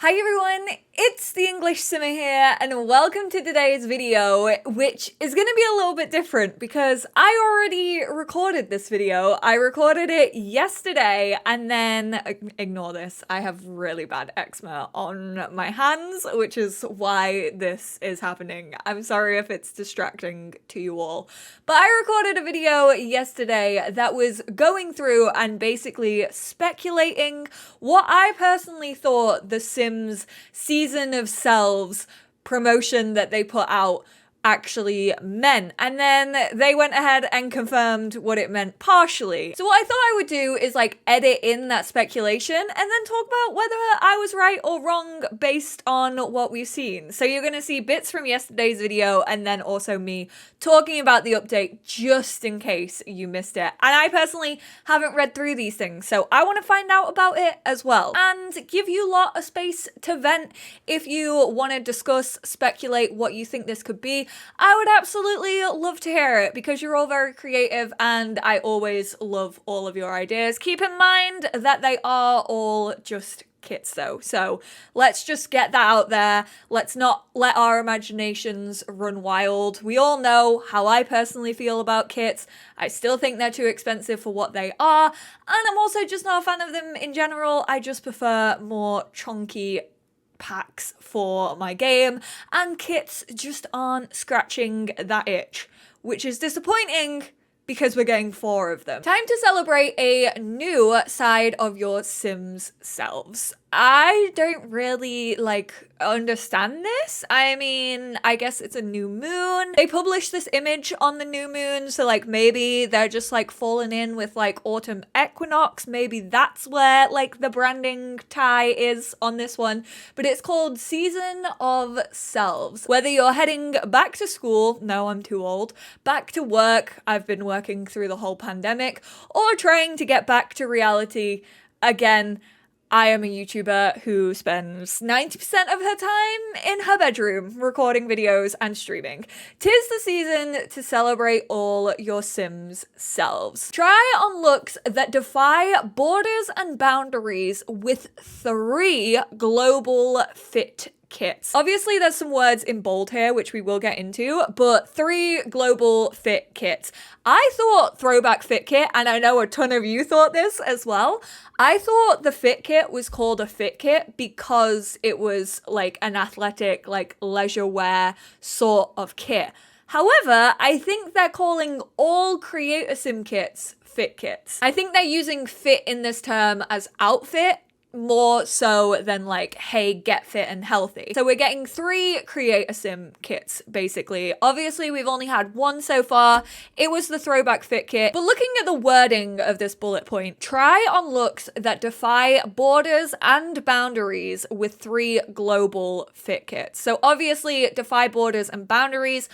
Hi everyone, it's the English Simmer here and welcome to today's video, which is going to be a little bit different because I already recorded this video. I recorded it yesterday and then, ignore this, I have really bad eczema on my hands, which is why this is happening. I'm sorry if it's distracting to you all, but I recorded a video yesterday that was going through and basically speculating what I personally thought the Sims season of Selves promotion that they put out actually meant, and then they went ahead and confirmed what it meant partially. So what I thought I would do is like edit in that speculation and then talk about whether I was right or wrong based on what we've seen. So you're gonna see bits from yesterday's video and then also me talking about the update just in case you missed it. And I personally haven't read through these things, so I want to find out about it as well and give you lot a space to vent if you want to discuss, speculate what you think this could be. I would absolutely love to hear it because you're all very creative and I always love all of your ideas. Keep in mind that they are all just kits though, so let's just get that out there. Let's not let our imaginations run wild. We all know how I personally feel about kits. I still think they're too expensive for what they are, and I'm also just not a fan of them in general. I just prefer more chunky packs for my game, and kits just aren't scratching that itch, which is disappointing because we're getting 4 of them. Time to celebrate a new side of your Sims selves. I don't really understand this. I mean, I guess it's a new moon. They published this image on the new moon, so maybe they're just falling in with autumn equinox. Maybe that's where the branding tie is on this one. But it's called Season of Selves. Whether you're heading back to school, no, I'm too old, back to work, I've been working through the whole pandemic, or trying to get back to reality again. I am a YouTuber who spends 90% of her time in her bedroom recording videos and streaming. 'Tis the season to celebrate all your Sims selves. Try on looks that defy borders and boundaries with 3 global fit kits. Obviously there's some words in bold here which we will get into, but 3 global fit kits. I thought throwback fit kit, and I know a ton of you thought this as well. I thought the fit kit was called a fit kit because it was an athletic, leisure wear sort of kit. However, I think they're calling all Create a Sim kits fit kits. I think they're using fit in this term as outfit more so than hey, get fit and healthy. So we're getting 3 Create a Sim kits basically. Obviously we've only had 1 so far. It was the throwback fit kit. But looking at the wording of this bullet point, try on looks that defy borders and boundaries with 3 global fit kits. So obviously defy borders and boundaries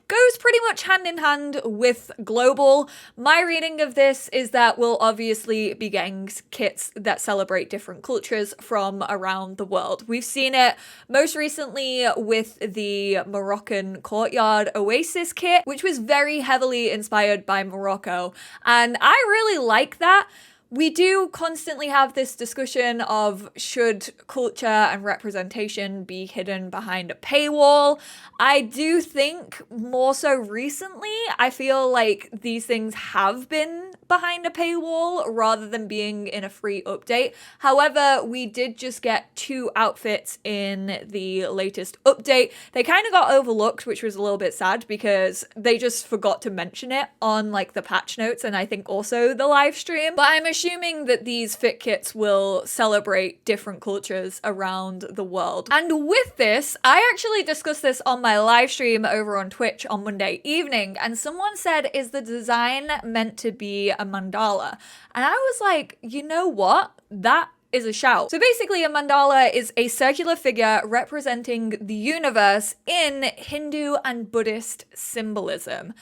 goes pretty much hand in hand with global. My reading of this is that we'll obviously be getting kits that celebrate different cultures from around the world. We've seen it most recently with the Moroccan Courtyard Oasis kit, which was very heavily inspired by Morocco, and I really like that. We do constantly have this discussion of should culture and representation be hidden behind a paywall. I do think more so recently, I feel like these things have been behind a paywall rather than being in a free update. However, we did just get 2 outfits in the latest update. They kind of got overlooked, which was a little bit sad because they just forgot to mention it on the patch notes and I think also the live stream. But I'm assuming that these fit kits will celebrate different cultures around the world. And with this, I actually discussed this on my live stream over on Twitch on Monday evening, and someone said, is the design meant to be a mandala? And I was like, you know what? That is a shout. So basically a mandala is a circular figure representing the universe in Hindu and Buddhist symbolism.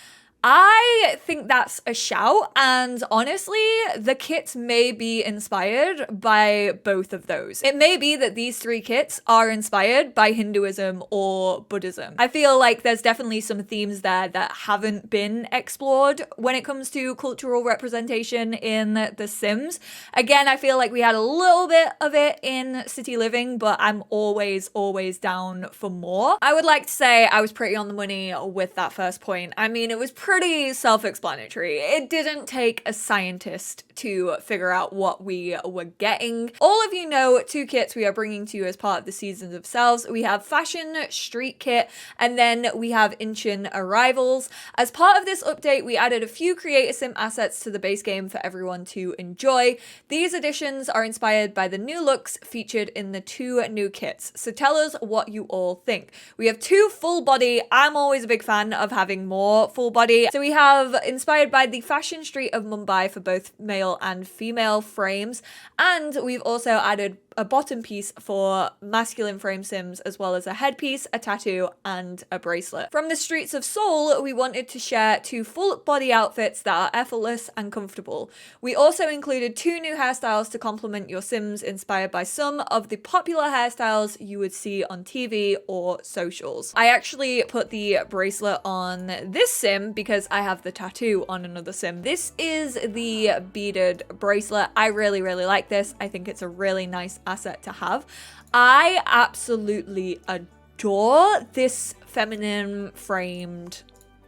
I think that's a shout, and honestly, the kits may be inspired by both of those. It may be that these 3 kits are inspired by Hinduism or Buddhism. I feel like there's definitely some themes there that haven't been explored when it comes to cultural representation in The Sims. Again, I feel like we had a little bit of it in City Living, but I'm always down for more. I would like to say I was pretty on the money with that first point. I mean, it was pretty self-explanatory. It didn't take a scientist to figure out what we were getting. All of you know 2 kits we are bringing to you as part of the Seasons of Selves. We have Fashion Street Kit, and then we have Inchin Arrivals. As part of this update, we added a few Create a Sim assets to the base game for everyone to enjoy. These additions are inspired by the new looks featured in the 2 new kits. So tell us what you all think. We have 2 full body. I'm always a big fan of having more full body. So we have inspired by the fashion street of Mumbai for both male and female frames. And we've also added a bottom piece for masculine frame sims, as well as a headpiece, a tattoo, and a bracelet. From the streets of Seoul, we wanted to share 2 full body outfits that are effortless and comfortable. We also included 2 new hairstyles to complement your sims, inspired by some of the popular hairstyles you would see on TV or socials. I actually put the bracelet on this sim because I have the tattoo on another sim. This is the beaded bracelet. I really like this. I think it's a really nice asset to have. I absolutely adore this feminine framed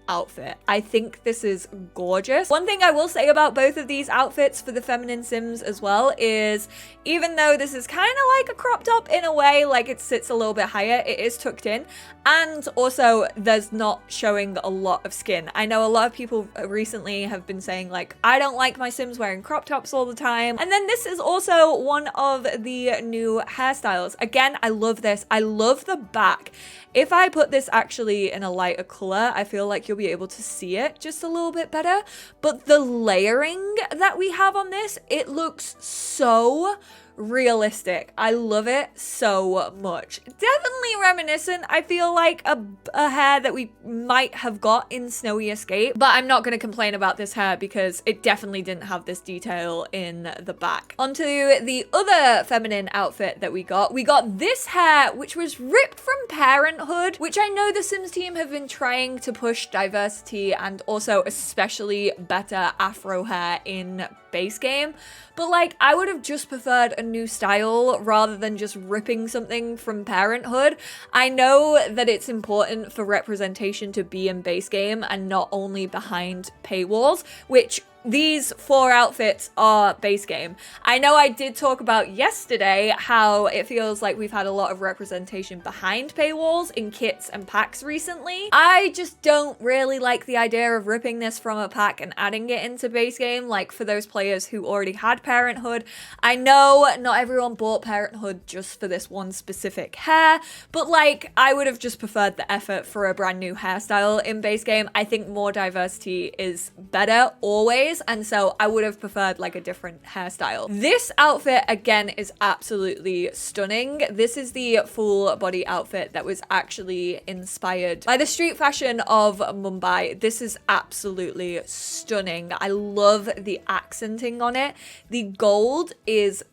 outfit. I think this is gorgeous. One thing I will say about both of these outfits for the feminine sims as well is, even though this is kind of like a crop top in a way, like it sits a little bit higher, it is tucked in, and also there's not showing a lot of skin. I know a lot of people recently have been saying like, I don't like my sims wearing crop tops all the time. And then this is also one of the new hairstyles. Again, I love this. I love the back. If I put this actually in a lighter color, I feel like you'll be able to see it just a little bit better. But the layering that we have on this, it looks so realistic. I love it so much. Definitely reminiscent, I feel like, a hair that we might have got in Snowy Escape, but I'm not going to complain about this hair because it definitely didn't have this detail in the back. Onto the other feminine outfit that we got. We got this hair, which was ripped from Parenthood, which I know the Sims team have been trying to push diversity and also especially better afro hair in base game, but like I would have just preferred a new style rather than just ripping something from Parenthood. I know that it's important for representation to be in base game and not only behind paywalls, which these 4 outfits are base game. I know I did talk about yesterday how it feels like we've had a lot of representation behind paywalls in kits and packs recently. I just don't really like the idea of ripping this from a pack and adding it into base game, like for those players who already had Parenthood. I know not everyone bought Parenthood just for this one specific hair, but like I would have just preferred the effort for a brand new hairstyle in base game. I think more diversity is better always, and so I would have preferred like a different hairstyle. This outfit again is absolutely stunning. This is the full body outfit that was actually inspired by the street fashion of Mumbai. This is absolutely stunning. I love the accenting on it. The gold is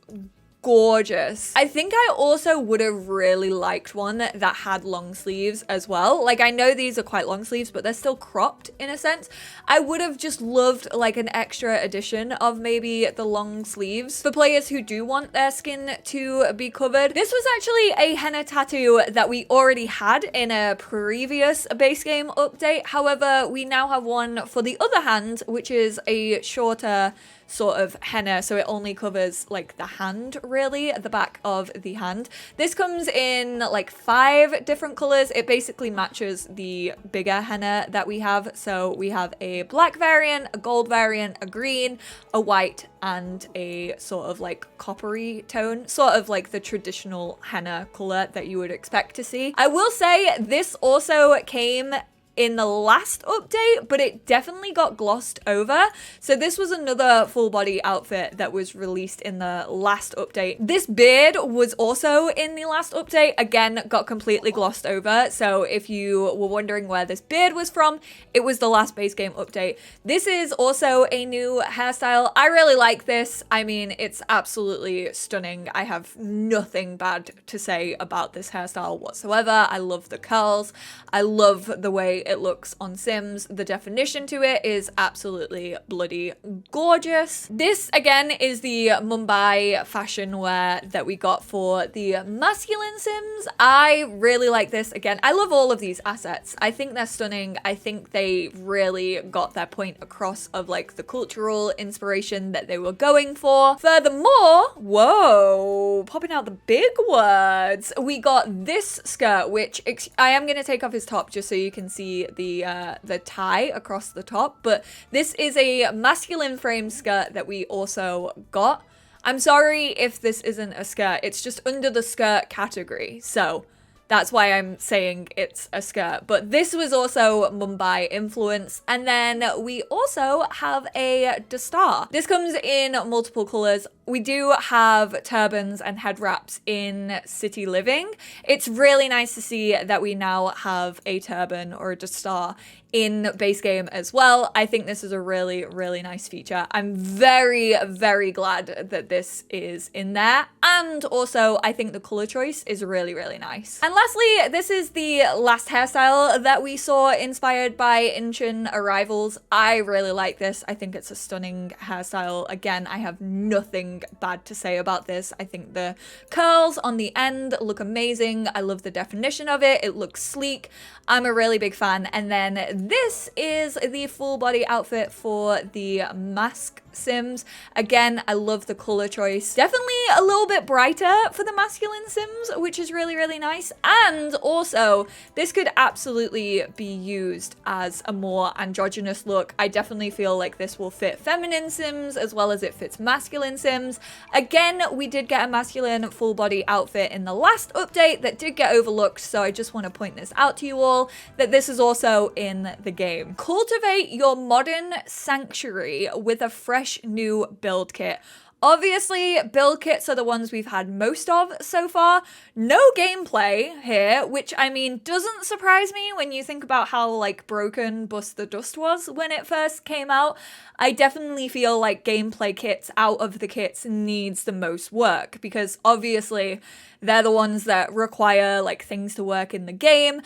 gorgeous. I think I also would have really liked one that had long sleeves as well. Like I know these are quite long sleeves, but they're still cropped in a sense. I would have just loved like an extra edition of maybe the long sleeves for players who do want their skin to be covered. This was actually a henna tattoo that we already had in a previous base game update. However, we now have one for the other hand, which is a shorter sort of henna, so it only covers like the hand, really, at the back of the hand. This comes in like 5 different colors. It basically matches the bigger henna that we have. So we have a black variant, a gold variant, a green, a white, and a sort of like coppery tone, sort of like the traditional henna color that you would expect to see. I will say this also came in the last update, but it definitely got glossed over. So this was another full body outfit that was released in the last update. This beard was also in the last update, again, got completely glossed over. So if you were wondering where this beard was from, it was the last base game update. This is also a new hairstyle. I really like this. I mean, it's absolutely stunning. I have nothing bad to say about this hairstyle whatsoever. I love the curls. I love the way it looks on Sims. The definition to it is absolutely bloody gorgeous. This again is the Mumbai fashion wear that we got for the masculine Sims. I really like this. Again, I love all of these assets. I think they're stunning. I think they really got their point across of like the cultural inspiration that they were going for. Furthermore, whoa, popping out the big words. We got this skirt, which I am going to take off his top just so you can see the tie across the top. But this is a masculine frame skirt that we also got. I'm sorry if this isn't a skirt. It's just under the skirt category. So that's why I'm saying it's a skirt. But this was also Mumbai influence. And then we also have a dastar. This comes in multiple colors. We do have turbans and head wraps in City Living. It's really nice to see that we now have a turban or a dastar in base game as well. I think this is a really, really nice feature. I'm very, very glad that this is in there. And also, I think the color choice is really, really nice. And lastly, this is the last hairstyle that we saw inspired by Inchin Arrivals. I really like this. I think it's a stunning hairstyle. Again, I have nothing bad to say about this. I think the curls on the end look amazing. I love the definition of it. It looks sleek. I'm a really big fan. And then this is the full body outfit for the mask Sims. Again, I love the color choice. Definitely a little bit brighter for the masculine Sims, which is really, really nice. And also, this could absolutely be used as a more androgynous look. I definitely feel like this will fit feminine Sims as well as it fits masculine Sims. Again, we did get a masculine full body outfit in the last update that did get overlooked, so I just want to point this out to you all, that this is also in the game. Cultivate your modern sanctuary with a fresh new build kit. Obviously, build kits are the ones we've had most of so far. No gameplay here, which I mean doesn't surprise me when you think about how like broken Bust the Dust was when it first came out. I definitely feel like gameplay kits out of the kits needs the most work because obviously they're the ones that require like things to work in the game,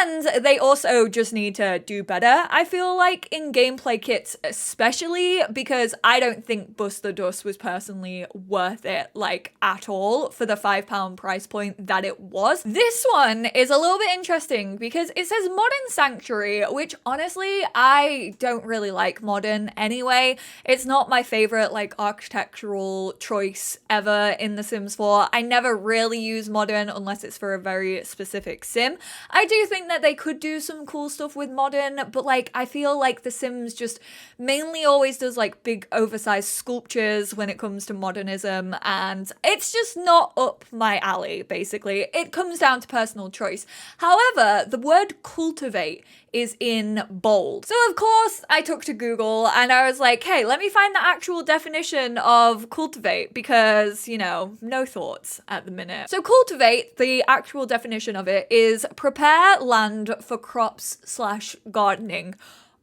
and they also just need to do better, I feel like, in gameplay kits especially, because I don't think Bust the Dust was personally worth it like at all for the £5 price point that it was. This one is a little bit interesting because it says Modern Sanctuary, which honestly I don't really like modern anyway. It's not my favorite like architectural choice ever in The Sims 4. I never really use modern unless it's for a very specific sim. I do think that they could do some cool stuff with modern, but like I feel like The Sims just mainly always does like big oversized sculptures when it comes to modernism, and it's just not up my alley. Basically, it comes down to personal choice. However, the word cultivate is in bold. So of course I took to Google and I was like, hey, let me find the actual definition of cultivate because, you know, no thoughts at the minute. So cultivate, the actual definition of it is prepare land for crops/gardening.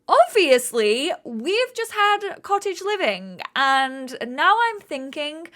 Obviously, we've just had cottage living and now I'm thinking,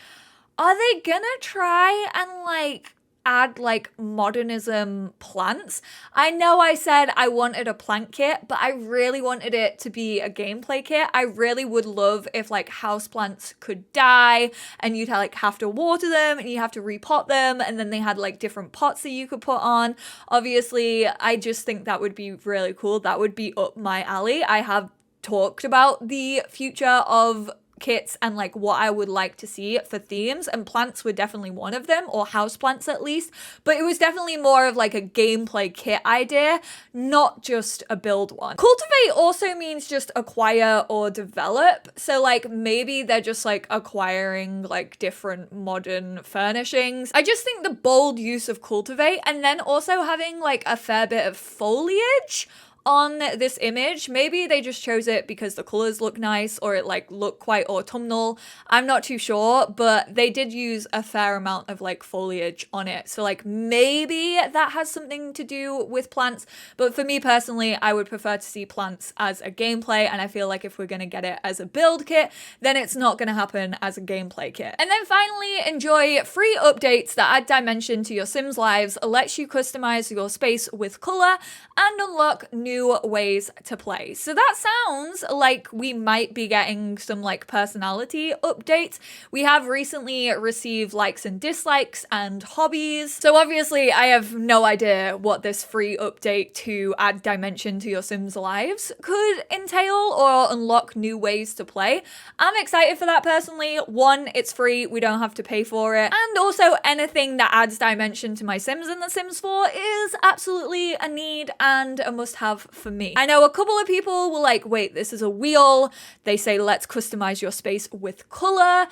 are they gonna try and like add like modernism plants? I know I said I wanted a plant kit, but I really wanted it to be a gameplay kit. I really would love if like houseplants could die and you'd like have to water them and you have to repot them, and then they had like different pots that you could put on. Obviously, I just think that would be really cool. That would be up my alley. I have talked about the future of kits and like what I would like to see for themes, and plants were definitely one of them, or house plants at least, but it was definitely more of like a gameplay kit idea, not just a build one. Cultivate also means just acquire or develop, so like maybe they're just like acquiring like different modern furnishings. I just think the bold use of cultivate and then also having like a fair bit of foliage on this image. Maybe they just chose it because the colors look nice or it like looked quite autumnal. I'm not too sure, but they did use a fair amount of like foliage on it. So like maybe that has something to do with plants. But for me personally, I would prefer to see plants as a gameplay. And I feel like if we're going to get it as a build kit, then it's not going to happen as a gameplay kit. And then finally, enjoy free updates that add dimension to your Sims lives, lets you customize your space with color, and unlock new ways to play. So that sounds like we might be getting some like personality updates. We have recently received likes and dislikes and hobbies. So obviously I have no idea what this free update to add dimension to your Sims lives could entail or unlock new ways to play. I'm excited for that personally. One, it's free, we don't have to pay for it. And also anything that adds dimension to my Sims in The Sims 4 is absolutely a need and a must-have for me. I know a couple of people were like, wait, this is a wheel. They say, let's customize your space with color.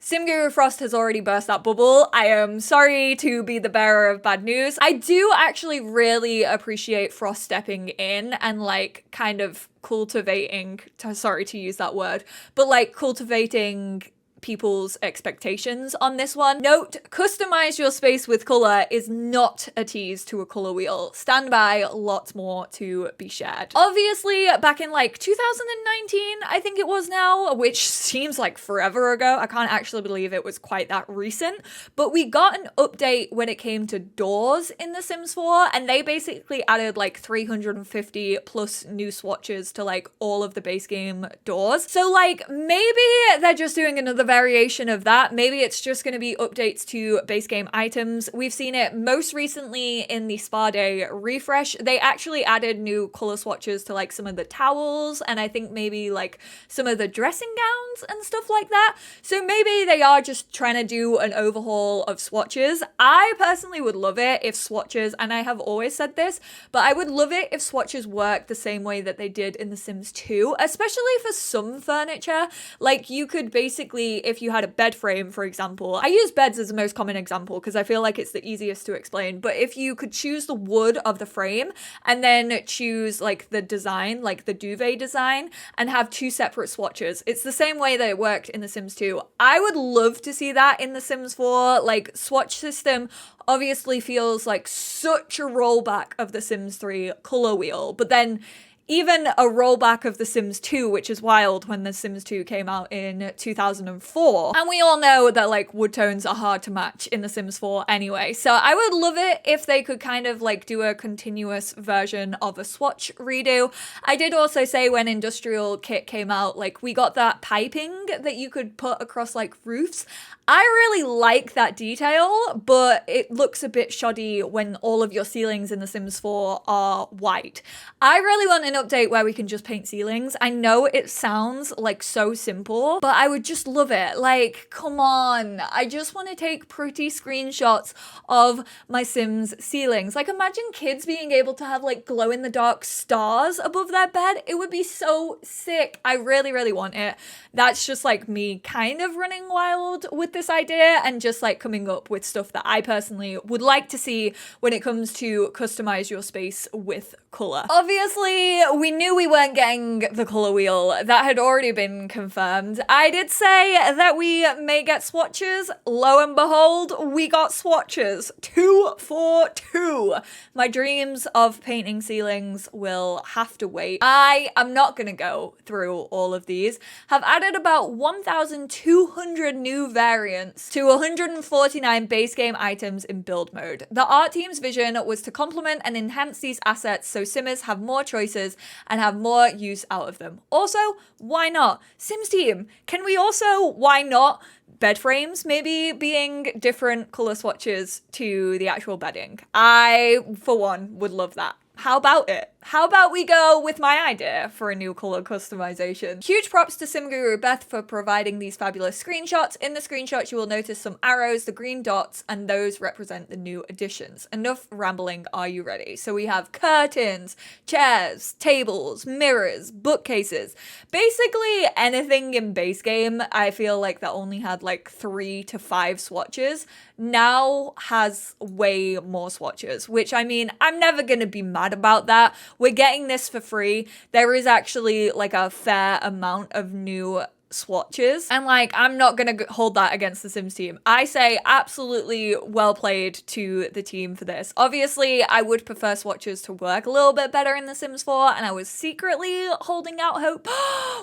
SimGuru Frost has already burst that bubble. I am sorry to be the bearer of bad news. I do actually really appreciate Frost stepping in and like kind of cultivating, sorry to use that word, but like cultivating people's expectations on this one. Note, customize your space with color is not a tease to a color wheel. Stand by, lots more to be shared. Obviously, back in like 2019, I think it was now, which seems like forever ago. I can't actually believe it was quite that recent, but we got an update when it came to doors in The Sims 4, and they basically added like 350 plus new swatches to like all of the base game doors. So like maybe they're just doing another variation of that. Maybe it's just going to be updates to base game items. We've seen it most recently in the Spa Day refresh. They actually added new color swatches to like some of the towels and I think maybe like some of the dressing gowns and stuff like that. So maybe they are just trying to do an overhaul of swatches. I personally would love it if swatches, and I have always said this, but I would love it if swatches worked the same way that they did in The Sims 2, especially for some furniture. Like you could basically, if you had a bed frame, for example, I use beds as the most common example because I feel like it's the easiest to explain, but if you could choose the wood of the frame and then choose like the design, like the duvet design, and have two separate swatches, it's the same way that it worked in The Sims 2. I would love to see that in The Sims 4. Like swatch system obviously feels like such a rollback of The Sims 3 color wheel, but then even a rollback of The Sims 2, which is wild when The Sims 2 came out in 2004. And we all know that like wood tones are hard to match in The Sims 4 anyway. So I would love it if they could kind of like do a continuous version of a swatch redo. I did also say when Industrial Kit came out, like we got that piping that you could put across like roofs. I really like that detail, but it looks a bit shoddy when all of your ceilings in The Sims 4 are white. I really want an update where we can just paint ceilings. I know it sounds like so simple, but I would just love it. Like, come on. I just want to take pretty screenshots of my Sims ceilings. Like, imagine kids being able to have like glow in the dark stars above their bed. It would be so sick. I really, really want it. That's just like me kind of running wild with this idea and just like coming up with stuff that I personally would like to see when it comes to customize your space with color. Obviously, we knew we weren't getting the color wheel. That had already been confirmed. I did say that we may get swatches. Lo and behold, we got swatches. 2 for 2. My dreams of painting ceilings will have to wait. I am not gonna go through all of these. Have added about 1,200 new variants to 149 base game items in build mode. The art team's vision was to complement and enhance these assets so Simmers have more choices and have more use out of them. Also, why not? Sims team, can we also, why not, bed frames maybe being different color swatches to the actual bedding? I, for one, would love that. How about it? How about we go with my idea for a new color customization? Huge props to SimGuru Beth for providing these fabulous screenshots. In the screenshots, you will notice some arrows, the green dots, and those represent the new additions. Enough rambling, are you ready? So we have curtains, chairs, tables, mirrors, bookcases. Basically anything in base game, I feel like that only had like 3 to 5 swatches, now has way more swatches, which I mean, I'm never gonna be mad about that. we're getting this for free. There is actually like a fair amount of new swatches, and like I'm not gonna hold that against the Sims team. I say absolutely well played to the team for this. Obviously I would prefer swatches to work a little bit better in the Sims 4, and I was secretly holding out hope.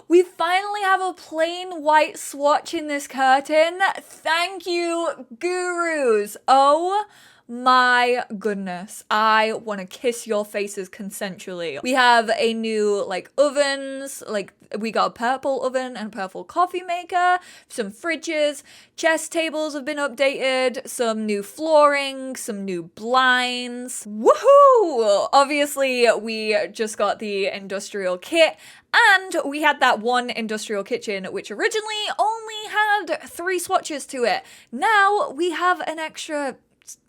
We finally have a plain white swatch in this curtain. Thank you, gurus. Oh my goodness, I want to kiss your faces consensually. We have a new like ovens, like we got a purple oven and a purple coffee maker, some fridges, chest tables have been updated, some new flooring, some new blinds. Woohoo! Obviously, we just got the industrial kit, and we had that one industrial kitchen, which originally only had 3 swatches to it. Now we have an extra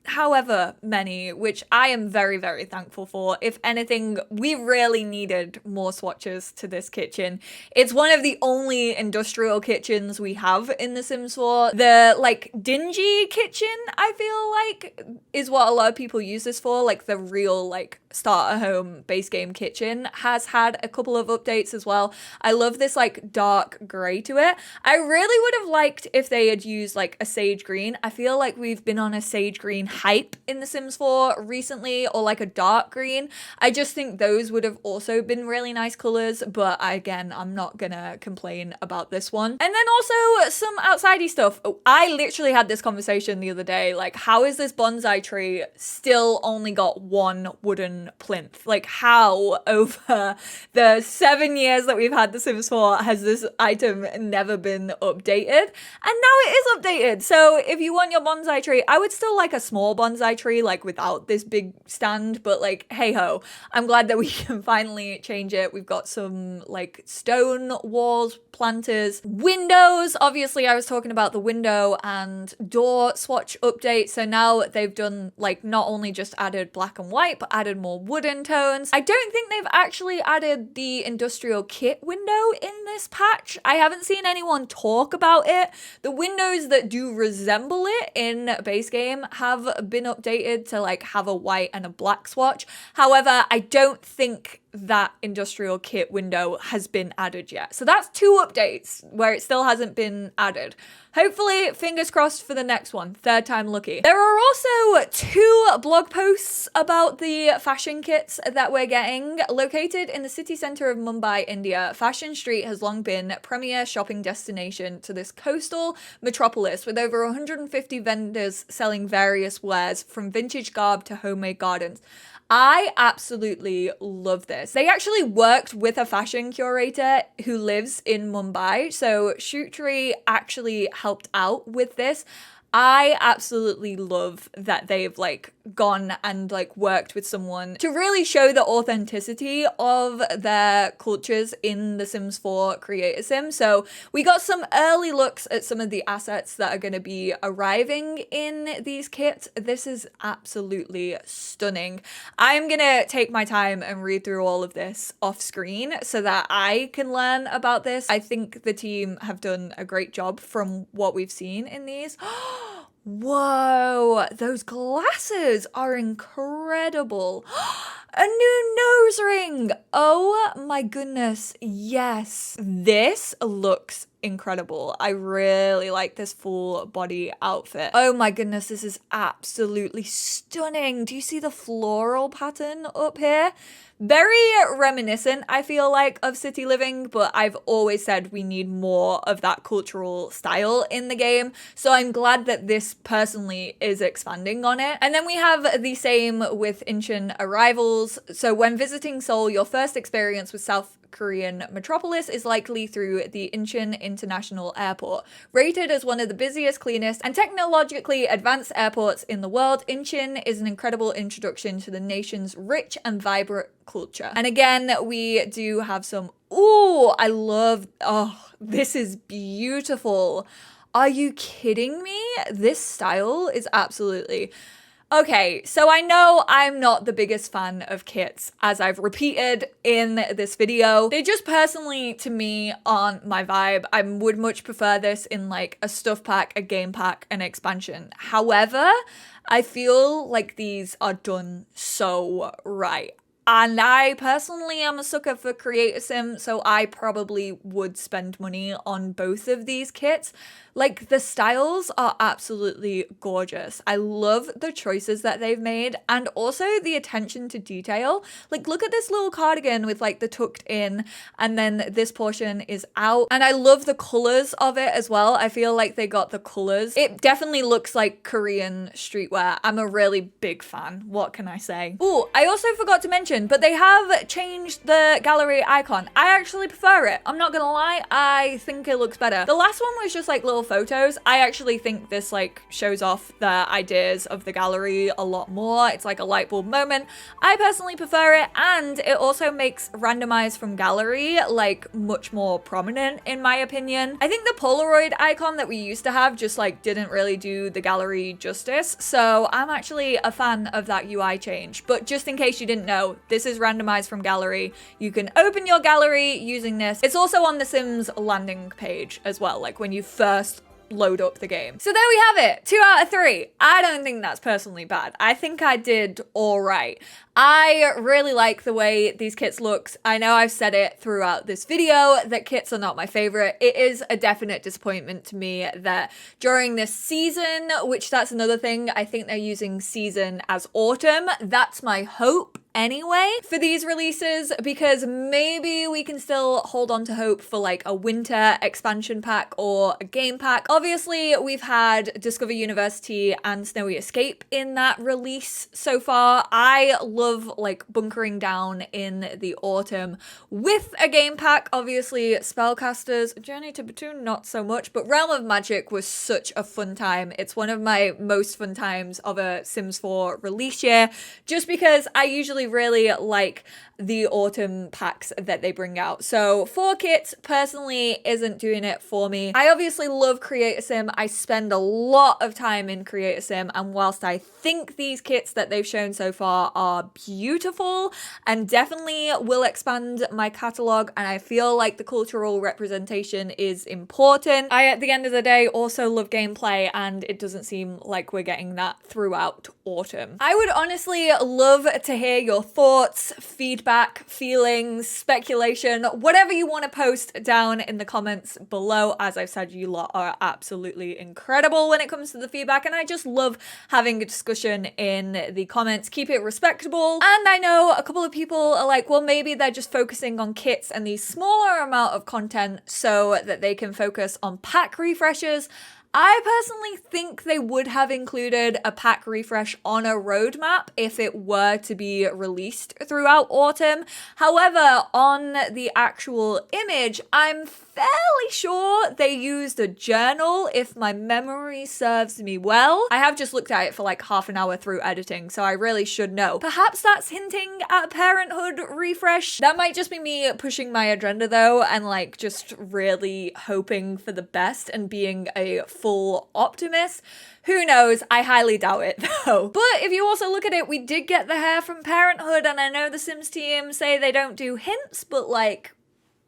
however many, which I am very, very thankful for. If anything, we really needed more swatches to this kitchen. It's one of the only industrial kitchens we have in The Sims 4. The like dingy kitchen, I feel like, is what a lot of people use this for. Like the real like starter home base game kitchen has had a couple of updates as well. I love this like dark gray to it. I really would have liked if they had used like a sage green. I feel like we've been on a sage green hype in The Sims 4 recently, or like a dark green. I just think those would have also been really nice colors, but again, I'm not gonna complain about this one. And then also some outsidey stuff. I literally had this conversation the other day, like how is this bonsai tree still only got 1 wooden plinth? Like how over the 7 years that we've had The Sims 4 has this item never been updated? And now it is updated. So if you want your bonsai tree, I would still like a small bonsai tree, like without this big stand, but like, hey ho, I'm glad that we can finally change it. We've got some like stone walls, planters, windows. Obviously I was talking about the window and door swatch update. So now they've done like not only just added black and white, but added more wooden tones. I don't think they've actually added the industrial kit window in this patch. I haven't seen anyone talk about it. The windows that do resemble it in base game have been updated to like have a white and a black swatch. However, I don't think that industrial kit window has been added yet. So that's 2 updates where it still hasn't been added. Hopefully, fingers crossed for the next one. 3rd time lucky. There are also 2 blog posts about the fashion kits that we're getting. Located in the city center of Mumbai, India, Fashion Street has long been a premier shopping destination to this coastal metropolis, with over 150 vendors selling various wares from vintage garb to homemade gardens. I absolutely love this. They actually worked with a fashion curator who lives in Mumbai, so Shootry actually helped out with this. I absolutely love that they've like gone and like worked with someone to really show the authenticity of their cultures in the Sims 4 Creator Sim. So we got some early looks at some of the assets that are going to be arriving in these kits. This is absolutely stunning. I'm going to take my time and read through all of this off screen so that I can learn about this. I think the team have done a great job from what we've seen in these. Whoa, those glasses are incredible. A new nose ring. Oh my goodness. Yes. This looks incredible. I really like this full body outfit. Oh my goodness, this is absolutely stunning. Do you see the floral pattern up here? Very reminiscent, I feel like, of city living, but I've always said we need more of that cultural style in the game. So I'm glad that this personally is expanding on it. And then we have the same with Incheon arrivals. So when visiting Seoul, your first experience with South Korean metropolis is likely through the Incheon International Airport. Rated as one of the busiest, cleanest, and technologically advanced airports in the world, Incheon is an incredible introduction to the nation's rich and vibrant culture. And again, we do have some, ooh, I love, oh, this is beautiful. Are you kidding me? This style is absolutely... Okay, so I know I'm not the biggest fan of kits, as I've repeated in this video. They just personally, to me, aren't my vibe. I would much prefer this in like a stuff pack, a game pack, an expansion. However, I feel like these are done so right. And I personally am a sucker for Create a Sim, so I probably would spend money on both of these kits. Like, the styles are absolutely gorgeous. I love the choices that they've made and also the attention to detail. Like, look at this little cardigan with like the tucked in and then this portion is out. And I love the colors of it as well. I feel like they got the colors. It definitely looks like Korean streetwear. I'm a really big fan. What can I say? Oh, I also forgot to mention, but they have changed the gallery icon. I actually prefer it. I'm not gonna lie. I think it looks better. The last one was just like little photos. I actually think this like shows off the ideas of the gallery a lot more. It's like a light bulb moment. I personally prefer it, and it also makes randomized from gallery like much more prominent in my opinion. I think the Polaroid icon that we used to have just like didn't really do the gallery justice, so I'm actually a fan of that UI change. But just in case you didn't know, this is randomized from gallery. You can open your gallery using this. It's also on the Sims landing page as well, like when you first load up the game. So there we have it, 2 out of 3. I don't think that's personally bad. I think I did all right. I really like the way these kits look. I know I've said it throughout this video that kits are not my favorite. It is a definite disappointment to me that during this season, which that's another thing, I think they're using season as autumn. That's my hope anyway for these releases, because maybe we can still hold on to hope for like a winter expansion pack or a game pack. Obviously, we've had Discover University and Snowy Escape in that release so far. I love like bunkering down in the autumn with a game pack. Obviously, Spellcasters, Journey to Batoon, not so much, but Realm of Magic was such a fun time. It's one of my most fun times of a Sims 4 release year, just because I usually really like the autumn packs that they bring out. So 4 kits personally isn't doing it for me. I obviously love Create a Sim. I spend a lot of time in Create a Sim, and whilst I think these kits that they've shown so far are beautiful and definitely will expand my catalog, and I feel like the cultural representation is important, I at the end of the day also love gameplay, and it doesn't seem like we're getting that throughout autumn. I would honestly love to hear your thoughts, feedback, feelings, speculation, whatever you want to post down in the comments below. As I've said, you lot are absolutely incredible when it comes to the feedback, and I just love having a discussion in the comments. Keep it respectable. And I know a couple of people are like, well, maybe they're just focusing on kits and the smaller amount of content so that they can focus on pack refreshes. I personally think they would have included a pack refresh on a roadmap if it were to be released throughout autumn. However, on the actual image, I'm fairly sure they used a journal, if my memory serves me well. I have just looked at it for like half an hour through editing, so I really should know. Perhaps that's hinting at a parenthood refresh. That might just be me pushing my agenda though, and like just really hoping for the best and being a full optimist. Who knows? I highly doubt it though. But if you also look at it, we did get the hair from Parenthood, and I know the Sims team say they don't do hints, but like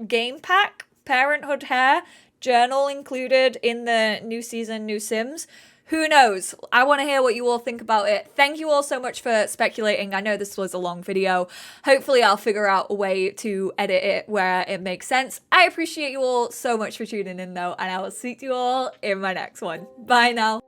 game pack, Parenthood hair, journal included in the new season, new Sims. Who knows? I want to hear what you all think about it. Thank you all so much for speculating. I know this was a long video. Hopefully I'll figure out a way to edit it where it makes sense. I appreciate you all so much for tuning in though, and I will see you all in my next one. Bye now.